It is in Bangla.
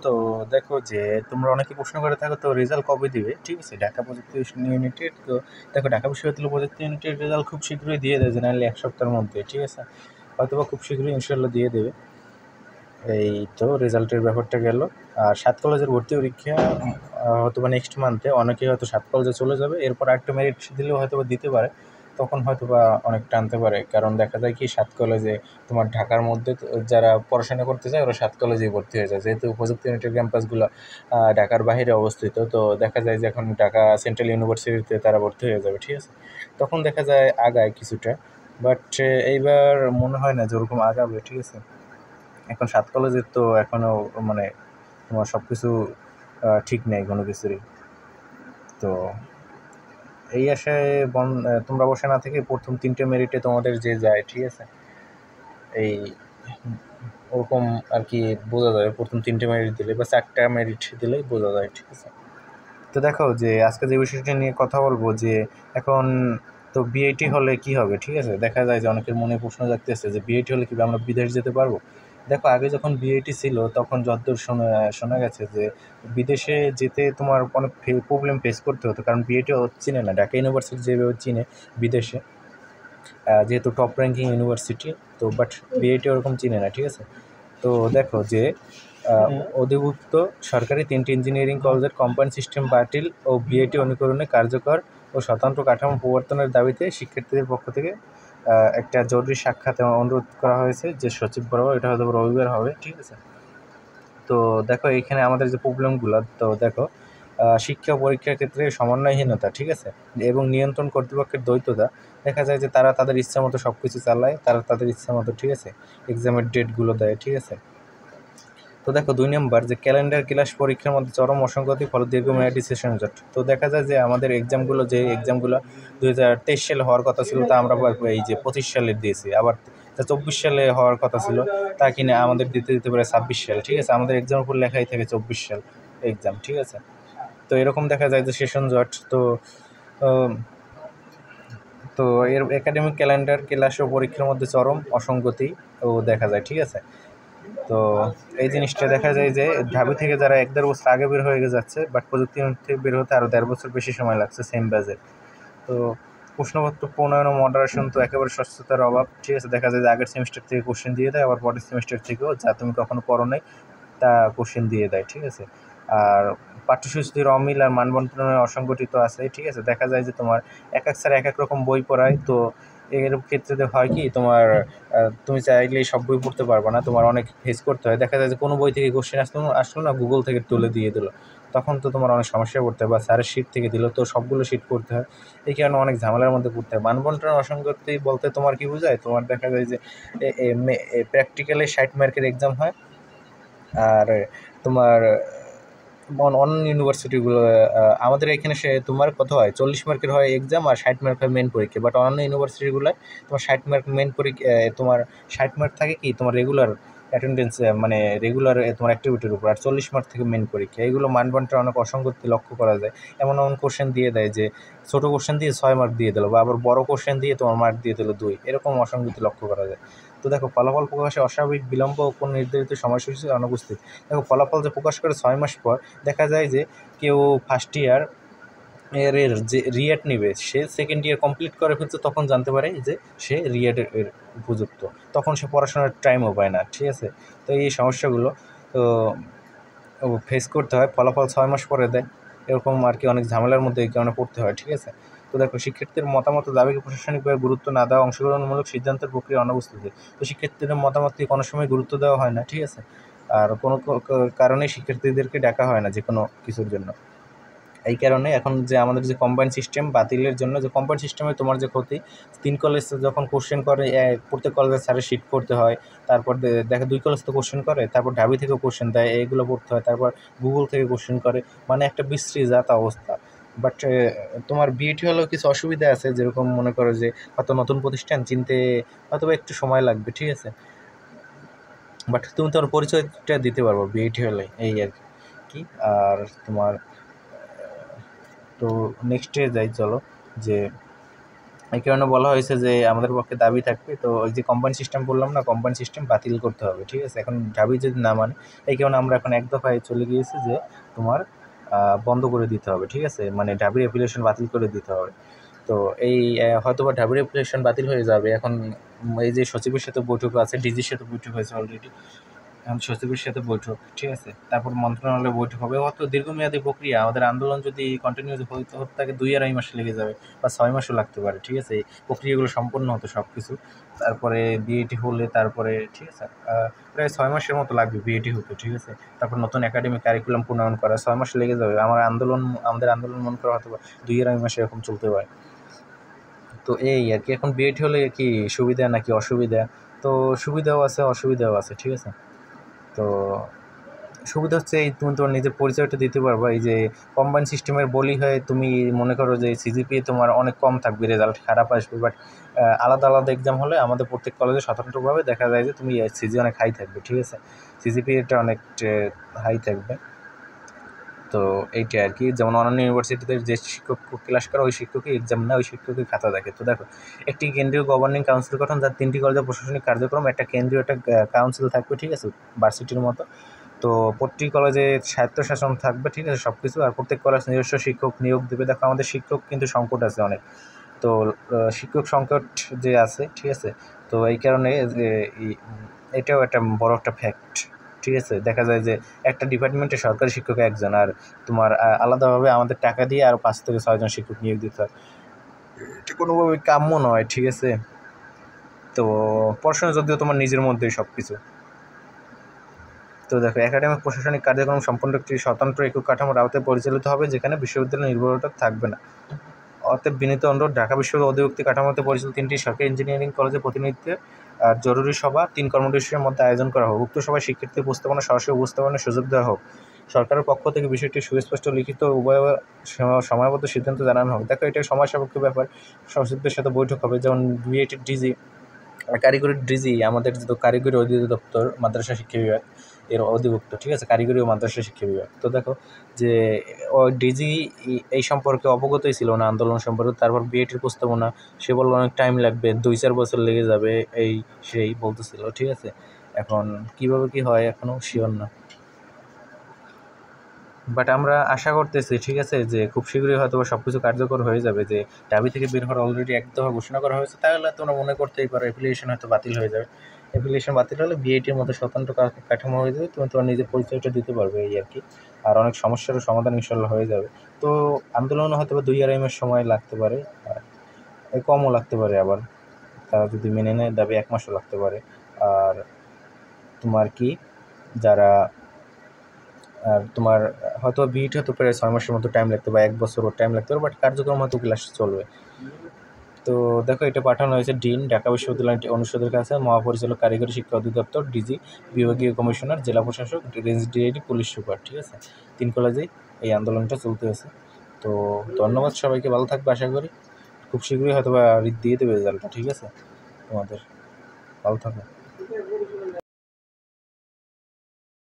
তো দেখো যে তোমরা অনেকে প্রশ্ন করে থাকো তো রেজাল্ট কবে দিবে, ঠিক আছে? ঢাকা প্রযুক্তি ইউনিটের তো দেখো, ঢাকা বিশ্ববিদ্যালয় প্রযুক্তি ইউনিটের রেজাল্ট খুব শীঘ্রই দিয়ে দেয়, জেনারেলি এক সপ্তাহের মধ্যে, ঠিক আছে? হয়তোবা খুব শীঘ্রই ইনশাল্লাহ দিয়ে দেবে। এই তো রেজাল্টের ব্যাপারটা গেল। আর 7 কলেজের ভর্তি পরীক্ষা হয়তোবা নেক্সট মান্থে, অনেকে হয়তো 7 কলেজে চলে যাবে, এরপর একটা মেরিট দিলেও হয়তোবা দিতে পারে, তখন হয়তোবা অনেক টানতে পারে। কারণ দেখা যায় কি 7 কলেজে তোমার ঢাকার মধ্যে যারা পড়াশোনা করতে চায় ওরা 7 কলেজেই ভর্তি হয়ে যায়, যেহেতু প্রযুক্তি ইউনিটের ক্যাম্পাসগুলো ঢাকার বাইরে অবস্থিত। তো দেখা যায় যে এখন ঢাকা সেন্ট্রাল ইউনিভার্সিটিতে তারা ভর্তি হয়ে যাবে, ঠিক আছে? তখন দেখা যায় আগায় কিছুটা, বাট এইবার মনে হয় না যে ওরকম আগাবে, ঠিক আছে? এখন 7 কলেজের তো এখনও মানে তোমার সব কিছু ঠিক নেই কোনো কিছুরই। তো এই আশায় তোমরা বসে না থেকে প্রথম 3টে মেরিটে তোমাদের যে যায়, ঠিক আছে? এই ওরকম আর কি বোঝা যায়, প্রথম 3টে মেরিট দিলে বা 4টা মেরিট দিলেই বোঝা যায়, ঠিক আছে? তো দেখো যে আজকে যে বিষয়টা নিয়ে কথা বলবো যে এখন তো বিআইটি হলে কি হবে, ঠিক আছে? দেখা যায় যে অনেকের মনে প্রশ্ন জাগতেছে যে বিআইটি হলে কি আমরা বিদেশ যেতে পারবো। দেখো, আগে যখন বিআইটি ছিল তখন যতদূর শোনা গেছে যে বিদেশে যেতে তোমার অনেক প্রবলেম ফেস করতে হতো, কারণ বিআইটি চিনে না, ঢাকা ইউনিভার্সিটি যেভাবে চিনে বিদেশে, যেহেতু টপ র্যাঙ্কিং ইউনিভার্সিটি। তো বাট বিআইটি ওরকম চিনে না, ঠিক আছে? তো দেখো যে অধিভুক্ত সরকারি 3টি ইঞ্জিনিয়ারিং কলেজের কম্বাইন্ড সিস্টেম বাতিল ও বিআইটি অনুকরণে কার্যকর ও স্বতন্ত্র কাঠামো প্রবর্তনের দাবিতে শিক্ষার্থীদের পক্ষ থেকে একটা জরুরি সাক্ষাৎ অনুরোধ করা হয়েছে যে সচিব বরাবর। এটা হয়তো রবিবার হবে, ঠিক আছে? তো দেখো এইখানে আমাদের যে প্রবলেমগুলো, তো দেখো শিক্ষা পরীক্ষার ক্ষেত্রে সমন্বয়হীনতা, ঠিক আছে, এবং নিয়ন্ত্রণ কর্তৃপক্ষের দ্বৈততা। দেখা যায় যে তারা তাদের ইচ্ছা মতো সব কিছু চালায়, তারা তাদের ইচ্ছা মতো, ঠিক আছে, এক্সামের ডেটগুলো দেয়, ঠিক আছে? তো দেখো 2 নম্বর যে ক্যালেন্ডার ক্লাস পরীক্ষার মধ্যে চরম অসঙ্গতি, ফলে দীর্ঘমেয়াদী সেশন জট। তো দেখা যায় যে আমাদের এক্সামগুলো 2023 সালে হওয়ার কথা ছিল, তা আমরা এই যে 25 সালে দিয়েছি, আবার 24 সালে হওয়ার কথা ছিল, তা কিনা আমাদের দিতে পারে 26 সাল, ঠিক আছে? আমাদের এক্সামের উপর লেখাই থাকে 24 সাল এক্সাম, ঠিক আছে? তো এরকম দেখা যায় যে সেশন জট। তো আহ, তো এর একাডেমিক ক্যালেন্ডার ক্লাস ও পরীক্ষার মধ্যে চরম অসঙ্গতি ও দেখা যায়, ঠিক আছে? তো এই জিনিসটা দেখা যায় যে ঢাবি থেকে যারা 1-1.5 বছর আগে বের হয়ে যাচ্ছে, বাট প্রযুক্তি ইউনিট থেকে বের হতে আরও 1.5 বছর বেশি সময় লাগছে সেম ব্যাচে। তো প্রশ্নপত্র প্রণয়ন ও মডারেশন তো একেবারে স্বচ্ছতার অভাব, ঠিক আছে? দেখা যায় যে আগের সেমিস্টার থেকে কোশ্চেন দিয়ে দেয়, আবার পরের সেমিস্টার থেকেও যা তুমি কখনো পড়ো নাই তা কোশ্চেন দিয়ে দেয়, ঠিক আছে? আর পাঠ্যসূচির অমিল আর মানবন্টনের অসংগঠিত আছে, ঠিক আছে? দেখা যায় যে তোমার এক স্যার এক এক রকম বই পড়ায়। তো এর ক্ষেত্রে হয় কি তোমার তুমি চাইলেই সব বই পড়তে পারবে না, তোমার অনেক ফেস করতে হয়। দেখা যায় যে কোনো বই থেকে কোশ্চেন আসলো না, গুগল থেকে তুলে দিয়ে দিল, তখন তো তোমার অনেক সমস্যায় পড়তে হয়, বা স্যারের শিট থেকে দিল, তো সবগুলো শিট করতে হয়। এই কারণে অনেক ঝামেলার মধ্যে পড়তে হয়। মানবন্টনের অসংগতি বলতে তোমার কি বোঝায়, তোমার দেখা যায় যে প্র্যাকটিক্যালে 60 মার্কের এক্সাম হয়, আর তোমার অন্য ইউনিভার্সিটিগুলো আমাদের এখানে তোমার কত হয়, 40 মার্কের হয় এক্সাম আর 60 মার্ক হয় মেন পরীক্ষা। বাট অন্যান্য ইউনিভার্সিটিগুলোয় তোমার 60 মার্ক মেন পরীক্ষা, তোমার 60 মার্ক থাকে কি তোমার রেগুলার অ্যাটেন্ডেন্স, মানে রেগুলার তোমার অ্যাক্টিভিটির উপর, আর 40 মার্ক থেকে মেন পরীক্ষা। এইগুলো মানবন্টনে অনেক অসঙ্গতি লক্ষ্য করা যায়। এমন এমন কোশ্চেন দিয়ে দেয় যে ছোটো কোশ্চেন দিয়ে 6 মার্ক দিয়ে দিল, বা আবার বড় কোশ্চেন দিয়ে তোমার মার্ক দিয়ে দিল 2, এরকম অসঙ্গতি লক্ষ্য করা যায়। তো দেখো, ফলাফল প্রকাশে অস্বাভাবিক বিলম্ব ও কোনো নির্ধারিত সময়সূচি অনুপস্থিত। দেখো, ফলাফল যে প্রকাশ করে 6 মাস পর, দেখা যায় যে কেউ ফার্স্ট ইয়ার এর যে রিএড নেবে সে সেকেন্ড ইয়ার কমপ্লিট করে ফেলছে, তখন জানতে পারে যে সে রিএড এর উপযুক্ত, তখন সে পড়াশোনার টাইমও পায় না, ঠিক আছে? তো এই সমস্যাগুলো তো ফেস করতে হয়, ফলাফল 6 মাস পরে দেয়, এরকম আর কি অনেক ঝামেলার মধ্যে এই কারণে পড়তে হয়, ঠিক আছে? তো দেখো, শিক্ষার্থীদের মতামত দাবিকে প্রশাসনিকভাবে গুরুত্ব না দেওয়া, অংশগ্রহণমূলক সিদ্ধান্তের প্রক্রিয়া অনুপস্থিতি। তো শিক্ষার্থীদের মতামতকে কোনো সময় গুরুত্ব দেওয়া হয় না, ঠিক আছে? আর কোনো কারণে শিক্ষার্থীদেরকে ডাকা হয় না যে কোনো কিছুর জন্য। এই কারণে এখন যে আমাদের যে কম্বাইন্ড সিস্টেম বাতিলের জন্য, যে কম্বাইন্ড সিস্টেমে তোমার যে ক্ষতি, 3 কলেজ যখন কোশ্চেন করে, প্রত্যেক কলেজের স্যারের শিট করতে হয়, তারপর দেখে 2 কলেজ তো কোশ্চেন করে, তারপর ঢাবি থেকেও কোশ্চেন দেয়, এইগুলো পড়তে হয়, তারপর গুগল থেকে কোশ্চেন করে, মানে একটা বিশ্রী জাত অবস্থা। বাট তোমার বিএটি হলেও কিছু অসুবিধা আছে, যেরকম মনে করো যে হয়তো নতুন প্রতিষ্ঠান চিনতে হয়তো একটু সময় লাগবে, ঠিক আছে? বাট তুমি তোমার পরিচয়টা দিতে পারবো বিএটি হলে, এই আর কি। আর তোমার তো নেক্সটে যাই চলো, যে এই কারণে বলা হয়েছে যে আমাদের পক্ষে দাবি থাকবে, তো ওই যে কোম্পানি সিস্টেম বললাম না, কোম্পানি সিস্টেম বাতিল করতে হবে, ঠিক আছে। এখন দাবি যদি না মানে, এই কারণে আমরা এখন এক দফায় চলে গিয়েছি যে তোমার বন্ধ করে দিতে হবে, ঠিক আছে, মানে ঢাবির অ্যাপ্লিকেশন বাতিল করে দিতে হবে। তো এই হয়তো বা ঢাবির অ্যাপ্লিকেশন বাতিল হয়ে যাবে এখন। এই যে সচিবের সাথে বৈঠক আছে, ডিজির সাথে বৈঠক হয়েছে অলরেডি, এখন সচিবের সাথে বৈঠক, ঠিক আছে, তারপর মন্ত্রণালয়ে বৈঠক হবে। অত দীর্ঘমেয়াদী প্রক্রিয়া, আমাদের আন্দোলন যদি কন্টিনিউস হতে হতে থাকে 2-2.5 মাস লেগে যাবে, বা 6 মাসও লাগতে পারে, ঠিক আছে, এই প্রক্রিয়াগুলো সম্পন্ন হতো সব কিছু। তারপরে বিএটি হলে তারপরে, ঠিক আছে, প্রায় 6 মাসের মতো লাগবে বিএটি হতে, ঠিক আছে। তারপর নতুন একাডেমিক কারিকুলাম প্রণয়ন করা 6 মাস লেগে যাবে। আমাদের আন্দোলন মনে করা হয়তো 2-2.5 মাস এরকম চলতে পারে। তো এই আর কি, এখন বিএড হলে কি সুবিধা নাকি অসুবিধা? তো সুবিধাও আছে, অসুবিধাও আছে, ঠিক আছে। তো সুবিধা হচ্ছে এই তুমি তোমার নিজের পরিচয়টা দিতে পারবা। এই যে কম্বাইন সিস্টেমের বলি হয়ে তুমি মনে করো যে সিজিপিএ তোমার অনেক কম থাকবে, রেজাল্ট খারাপ আসবে, বাট আলাদা আলাদা এক্সাম হলে আমাদের প্রত্যেক কলেজে স্বতন্ত্রভাবে দেখা যায় যে তুমি সিজি অনেক হাই থাকবে, ঠিক আছে, সিজিপিএটা অনেক হাই থাকবে। তো এইটা আর কি, যেমন অন্যান্য ইউনিভার্সিটিতে যে শিক্ষক ক্লাস করে ওই শিক্ষকই এক্সাম নেয়, ওই শিক্ষকই খাতা দেখে। তো দেখো, একটি কেন্দ্রীয় গভর্নিং কাউন্সিল গঠন, যার 3টি কলেজের প্রশাসনিক কার্যক্রম, একটা কেন্দ্রীয় একটা কাউন্সিল থাকবে, ঠিক আছে, ভার্সিটির মতো। তো প্রত্যেক কলেজে স্বায়ত্তশাসন থাকবে, ঠিক আছে, সব কিছু। আর প্রত্যেক কলেজ নিজস্ব শিক্ষক নিয়োগ দেবে। দেখো আমাদের শিক্ষক কিন্তু সংকট আছে অনেক। তো শিক্ষক সংকট যে আছে, ঠিক আছে, তো এই কারণে যে এটাও একটা বড় একটা ফ্যাক্ট, ঠিক আছে। দেখা যায় যে একটা ডিপার্টমেন্টে সরকারি শিক্ষক একজন, আর তোমার আলাদাভাবে আমাদের টাকা দিয়ে আরও 5 থেকে 6 জন শিক্ষক নিয়োগ দিতে হয়। এটা কোনোভাবে কাম্য নয়, ঠিক আছে। তো পড়াশোনা যদিও তোমার নিজের মধ্যেই সব কিছু। তো দেখো, একাডেমিক প্রশাসনিক কার্যক্রম সম্পূর্ণ একটি স্বতন্ত্র একক কাঠামোর আওতায় পরিচালিত হবে, যেখানে বিশ্ববিদ্যালয়ের নির্ভরতা থাকবে না। অতএব বিনীত অনুরোধ, ঢাকা বিশ্ববিদ্যালয় অধিভুক্ত কাঠামোতে পরিচালিত 3টি সরকারি ইঞ্জিনিয়ারিং কলেজে প্রতিনিধিত্বে জরুরি সভা 3 কর্মদিবসের মধ্যে আয়োজন করা হোক। উক্ত সভায় শিক্ষার্থী উপস্থাপনা, সরাসরি উপস্থাপনের সুযোগ দেওয়া হোক। সরকারের পক্ষ থেকে বিষয়টি সুস্পষ্ট লিখিত উভয় সময়বদ্ধ সিদ্ধান্ত জানানো হোক। দেখো, এটা সময় সাপেক্ষ ব্যাপার, সচিবদের সাথে বৈঠক হবে। যেমন বিএটির ডিজি, কারিগরি ডিজি, আমাদের যে কারিগরি অধিদপ্তর মাদ্রাসা শিক্ষা বিভাগ এর অধিভুক্ত, ঠিক আছে, কারিগরি ও মাদ্রাসা শিক্ষা বিভাগ। তো দেখো যে ডিজি এই সম্পর্কে অবগতই ছিল না, আন্দোলন সম্পর্কে। তারপর বিএটির প্রস্তাবনা, সে বললো অনেক টাইম লাগবে, 2-4 বছর লেগে যাবে, এই সেই বলতেছিল, ঠিক আছে। এখন কিভাবে কি হয় এখনও শিওর না, বাট আমরা আশা করতেছি, ঠিক আছে, যে খুব শীঘ্রই হয়তো সব কিছু কার্যকর হয়ে যাবে। যে দাবি থেকে বের হওয়ার অলরেডি এক দফা ঘোষণা করা হয়েছে, তাহলে তোমরা মনে করতেই পারো অ্যাপ্লিকেশন হয়তো বাতিল হয়ে যাবে। অ্যাপ্লিকেশন বাতিল হলে বিআইটির মতো স্বতন্ত্র কাঠামো হয়ে যাবে, তুমি তোমার নিজের পরিচয়টা দিতে পারবে, এই আর কি। আর অনেক সমস্যারও সমাধান ইনশাল্লাহ হয়ে যাবে। তো আন্দোলনে হয়তো বা 2-2.5 মাস সময় লাগতে পারে, আর কমও লাগতে পারে, আবার তারা যদি মেনে নেয় দাবি 1 মাসও লাগতে পারে। আর তোমার কি, যারা আর তোমার হয়তো বিইট হতে পারে 6 মাসের মতো টাইম লাগতে, বা 1 বছরও টাইম লাগতে পারে, বাট কার্যক্রম হয়তো ক্লাস চলবে। তো দেখো, এটা পাঠানো হয়েছে ডিন, ঢাকা বিশ্ববিদ্যালয় অনুষদের কাছে, মহাপরিচালক, কারিগরি শিক্ষা অধিদপ্তর, ডিজি, বিভাগীয় কমিশনার, জেলা প্রশাসক, রেঞ্জ ডিআইডি, পুলিশ সুপার, ঠিক আছে। 3 কলেজেই এই আন্দোলনটা চলতে আছে। তো ধন্যবাদ সবাইকে, ভালো থাকবে আশা করি। খুব শীঘ্রই হয়তো বা দিয়ে দেবে রেজাল্টটা, ঠিক আছে তোমাদের। ভালো থাকো।